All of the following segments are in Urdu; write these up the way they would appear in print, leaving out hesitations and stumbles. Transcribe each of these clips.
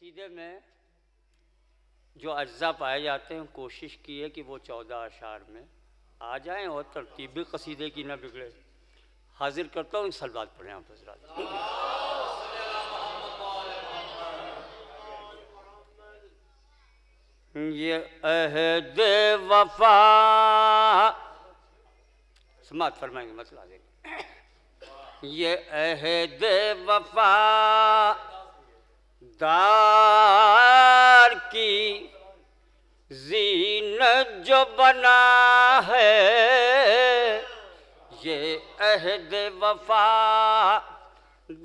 قصیدے میں جو اجزاء پائے جاتے ہیں کوشش کی ہے کہ وہ 14 اشعار میں آ جائیں اور ترتیب بھی قصیدے کی نہ بگڑے. حاضر کرتا ہوں سلوات پڑھیں آپ حضرات. یہ عہد وفا سماعت فرمائیں گے مسئلہ دیں. یہ عہد وفا دار کی زینت جو بنا ہے، یہ عہد وفا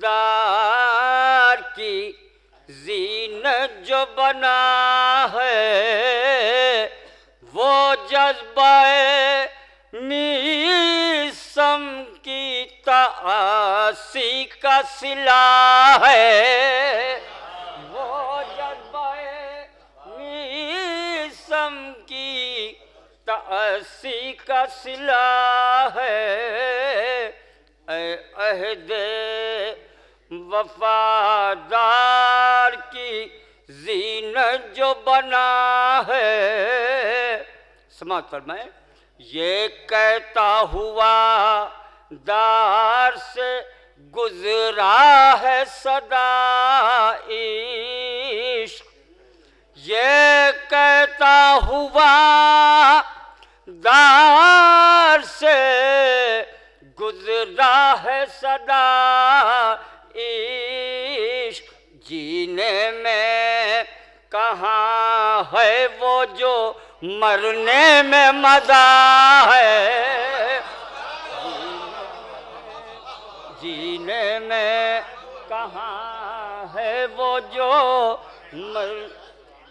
دار کی زینت جو بنا ہے، وہ جذبہ میسم کی تعاصی کا صلہ ہے. وہ جذبہ میسم کی تعاصی کا صلہ ہے. اے عہد وفادار کی زینت جو بنا ہے. سماعت فرمائیں. یہ کہتا ہوا دار سے گزرا ہے صدا عشق، یہ کہتا ہوا دار سے گزرا ہے صدا عشق. جینے میں کہاں ہے وہ جو مرنے میں مزہ ہے. جینے میں کہاں ہے وہ جو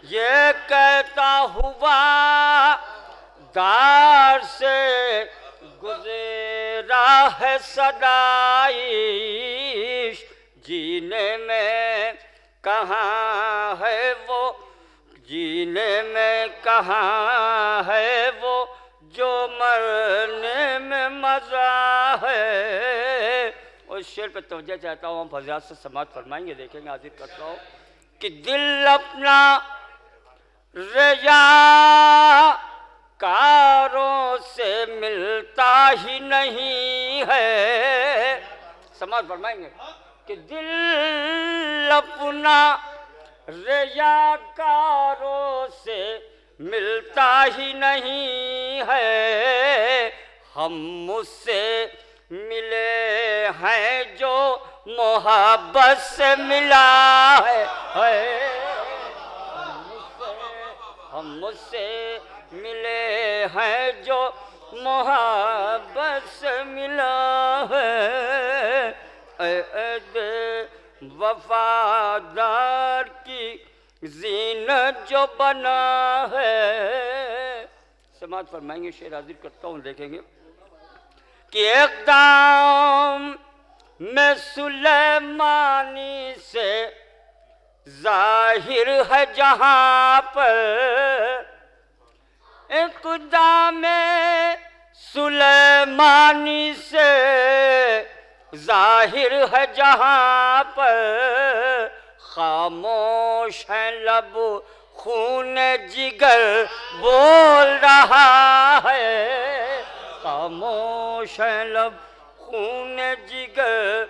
یہ کہتا ہوا دار سے گزرا ہے صدا عشق. جینے میں کہاں ہے وہ، جینے میں کہاں ہے وہ جو مرنے میں مزہ ہے. اور اس شعر پہ توجہ چاہتا ہوں، ہم حضرات سے سماعت فرمائیں گے. دیکھیں گے حاضر کرتا ہوں کہ دل اپنا رجا کاروں سے ملتا ہی نہیں ہے. سماعت فرمائیں گے کہ دل اپنا ریاکاروں سے ملتا ہی نہیں ہے. ہم مجھ سے ملے ہیں جو محبت سے ملا ہے. ہم مجھ سے ملے ہیں جو محبت سے ملا ہے. اے عہد وفادار کی زینت جو بنا ہے. سماعت فرمائیں گے. شعر حاضر کرتا ہوں. دیکھیں گے کہ اقدام میں سلیمانی سے ظاہر ہے جہاں پر، اقدام سلیمانی سے ظاہر ہے جہاں پر. خاموش ہے لب خون جگر بول رہا ہے. خاموش ہے لب خون جگر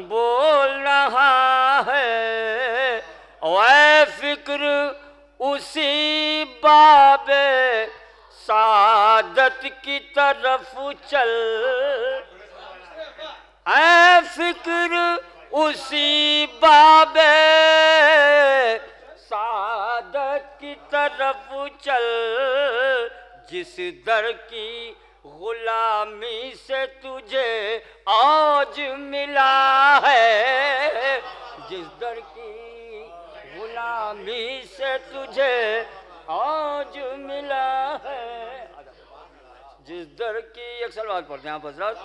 بول رہا ہے. اے فکر اسی باب سعادت کی طرف چل، اے فکر اسی باب سعادت کی طرف چل، جس در کی غلامی سے تجھے آج ملا ہے. جس در کی غلامی سے تجھے آج ملا ہے. جس در کی ایک سلوات پڑھتے ہیں آپ حضرات.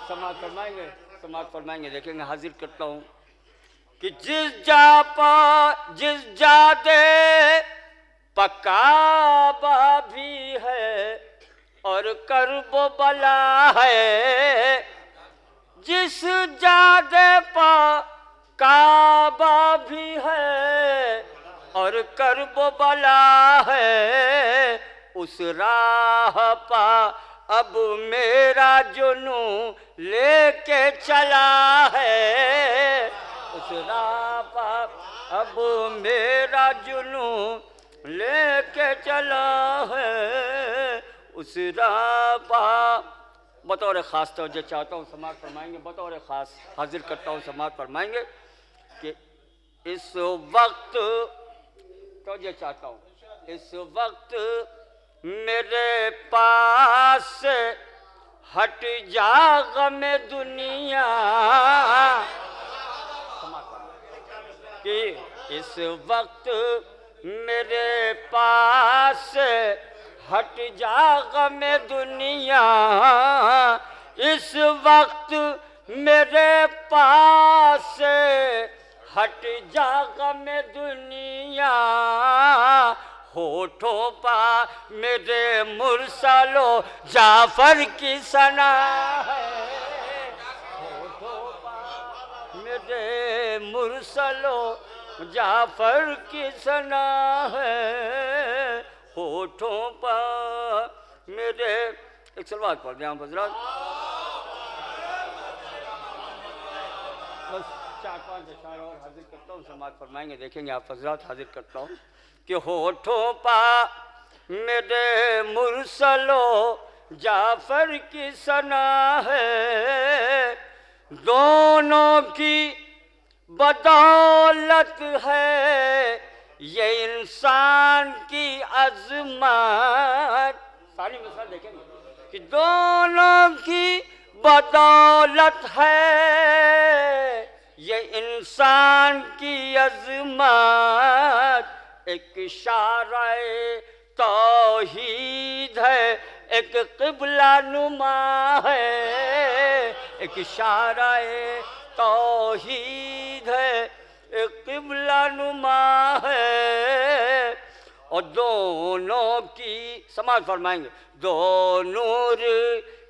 سماعت فرمائیں گے. سماعت فرمائیں گے. دیکھیں گے حاضر کرتا ہوں کہ جس جا دے پکا بھی ہے اور کرب و بلا ہے، جس جادے پا کعبہ بھی ہے اور کرب و بلا ہے، اس راہ پا اب میرا جنوں لے کے چلا ہے، اس راہ پا اب میرا جنوں لے کے چلا ہے، اس راہ پا۔ بطور خاص توجہ چاہتا ہوں، سماعت فرمائیں گے، بطور خاص حاضر کرتا ہوں، سماعت فرمائیں گے کہ اس وقت توجہ چاہتا ہوں، اس وقت میرے پاس سے ہٹ جا غم دنیا، کہ اس وقت میرے پاس سے ہٹ جا غم دنیا، اس وقت میرے پاس سے ہٹ جا غم دنیا، ہونٹوں پا میرے مرسل و جعفر کی ثنا ہے، ہونٹوں پا میرے مرسل و جعفر کی ثنا ہے، ہونٹوں پا میرے۔ ایک سلوات پڑھ دیں آپ حضرات، بس چار پانچ اشعار اور حاضر کرتا ہوں، سماعت فرمائیں گے، دیکھیں گے آپ حضرات، حاضر کرتا ہوں کہ ہونٹوں پا میرے مرسل و جعفر کی ثنا ہے، دونوں کی بدولت ہے یہ انسان کی عظمت۔ ساری مثال دیکھیں گے کہ دونوں کی بدولت ہے یہ انسان کی عظمت، ایک اشارہ توحید ہے ایک قبلہ نما ہے، ایک اشارہ توحید ہے ایک قبلہ نما ہے، اور دونوں کی سماعت فرمائیں گے، دو نور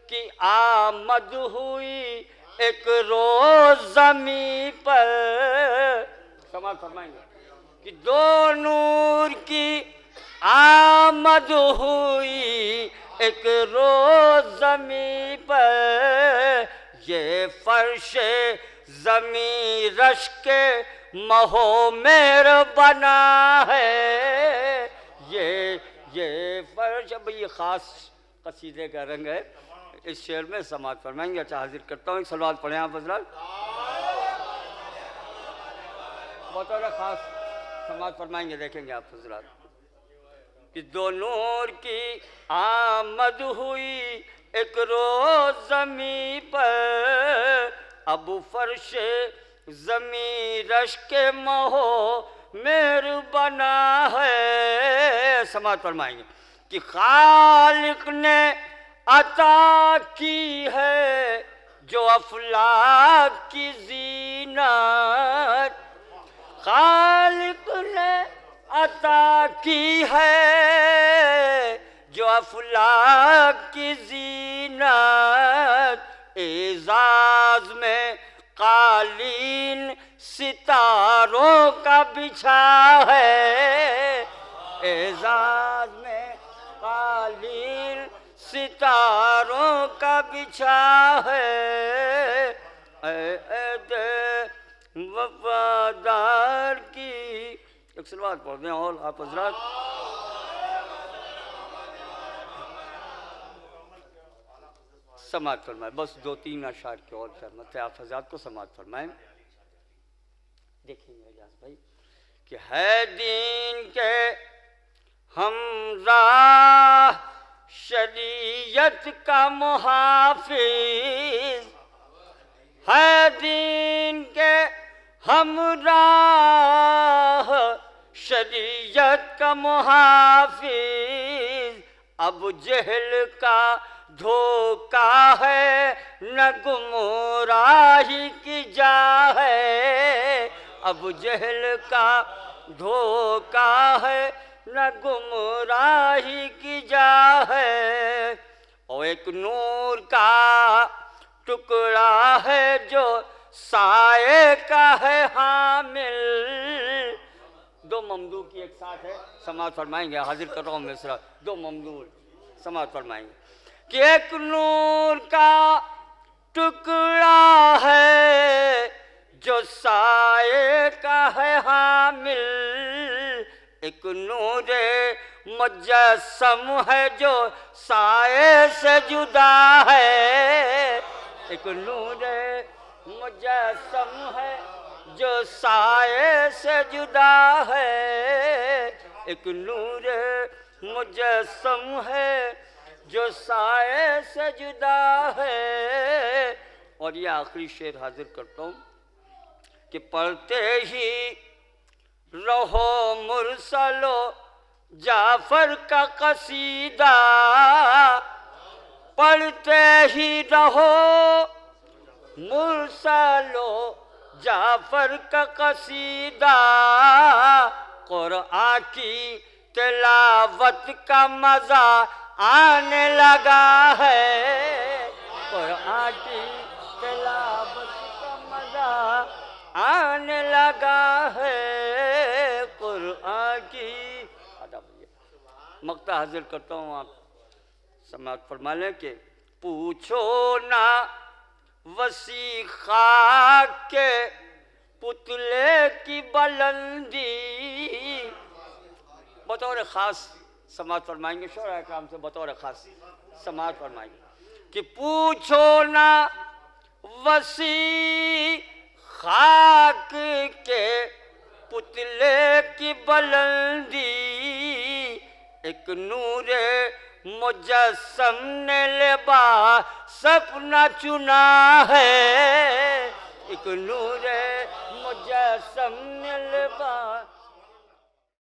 کی آمد ہوئی ایک روز زمین پر، سماعت فرمائیں گے کہ دو نور کی آمد ہوئی ایک روز زمین پر، یہ فرش زمین رش کے مہو میر بنا ہے، یہ فرش۔ اب یہ خاص قصیدے کا رنگ ہے، اس شعر میں سماعت فرمائیں گے۔ اچھا حاضر کرتا ہوں، ایک سلوات پڑھیں آپ حضرات، بطور خاص سماعت فرمائیں گے، دیکھیں گے آپ حضرات کہ دو نور کی آمد ہوئی ایک روز زمین پر، اب فرش زمین رش کے مہو میر بنا ہے، سماعت فرمائیں گے کہ خالق نے عطا کی ہے جو افلاک کی زینت، خالق نے عطا کی ہے جو افلاک کی زینت، اعزاز میں قالین ستاروں کا بچھا ہے، اعزاز میں قالین ستاروں کا بچھا ہے، اے عید وفادار کی۔ ایک سلوات پڑھ دیں اور آپ حضرات، سماعت فرمائیں، بس دو تین اشعار کی اور خدمت ہے، آپ حضرات کو سماعت فرمائیں۔ دیکھیں گے اجاز بھائی کہ ہے دین کے ہمراہ شریعت کا محافظ، ہے دین کے ہمراہ شریعت کا محافظ، اب جہل کا دھوکہ ہے نہ گمراہی کی جا ہے، اب جہل کا دھوکہ ہے نہ گمراہی کی جا ہے، اور ایک نور کا ٹکڑا ہے جو سائے کا ہے حامل. دو ممدوح کی ایک ساتھ ہے، سماعت فرمائیں گے. حاضر کر رہا ہوں مصرع، دو ممدوح سماعت فرمائیں گے کہ ایک نور کا ٹکڑا ہے جو سائے کا ہے حامل، ایک نور مجسم ہے جو سائے سے جدا ہے. ایک نور مجسم ہے جو سائے سے جدا ہے، ایک نور مجسم ہے جو سائے سے جدا ہے. اور یہ آخری شعر حاضر کرتا ہوں کہ پڑھتے ہی رہو مرسل و جعفر کا قصیدہ، پڑھتے ہی رہو مرسل و جعفر کا قصیدہ، قرآن کی تلاوت کا مزہ آنے لگا ہے. قرآن کی تلاوت کا مزہ آنے لگا ہے. قرآن کی مقطع حاضر کرتا ہوں، آپ سماعت فرما لیں کہ پوچھو نہ وسیع خاک کے پتلے کی بلندی. بطور خاص سماعت فرمائیں گے، شعراء کرام سے بطور خاص سماعت فرمائیں گے کہ پوچھو نہ وسیع خاک کے پتلے کی بلندی، ایک نور مجسم نے لباس اپنا چنا ہے. ایک نور مجسم نے لباس